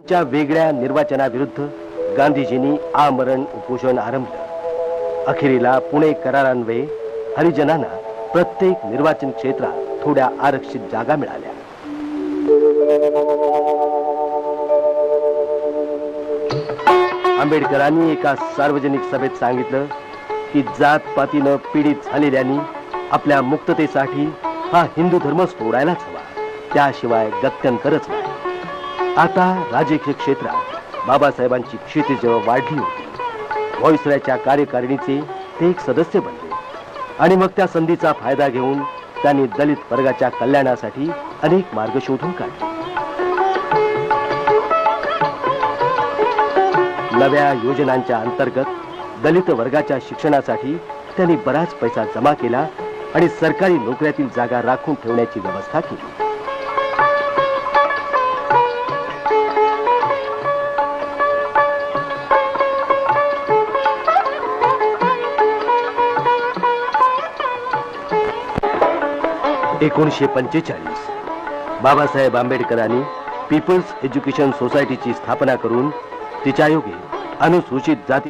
च्या वेगळ्या निर्वाचनाविरुद्ध गांधीजींनी आमरण उपोषण आरंभलं। अखेरीला पुणे करारान्वये हरिजनांना प्रत्येक निर्वाचन क्षेत्रात थोड्या आरक्षित जागा मिळाल्या। आंबेडकरांनी एका सार्वजनिक सभेत सांगितलं की जातपातीनं पीडित झालेल्यांनी आपल्या मुक्ततेसाठी हा हिंदू धर्म सोडायलाच हवा, त्याशिवाय गत्यंतरच नाही। आता राजकीय क्षेत्रात बाबासाहेबांची क्षितिज वाढली होती। व्हॉइसरायच्या कार्यकारिणीचे ते एक सदस्य बनले आणि मग त्या संधीचा फायदा घेऊन त्यांनी दलित वर्गाच्या कल्याणासाठी अनेक मार्ग शोधून काढले। नव्या योजनांच्या अंतर्गत दलित वर्गाच्या शिक्षणासाठी त्यांनी बराच पैसा जमा केला आणि सरकारी नोकऱ्यातील जागा राखून ठेवण्याची व्यवस्था केली। 1945 बाबासाहेब आंबेडकरांनी पीपल्स एज्युकेशन सोसायटीची स्थापना करून तिच्या योगे अनुसूचित जाती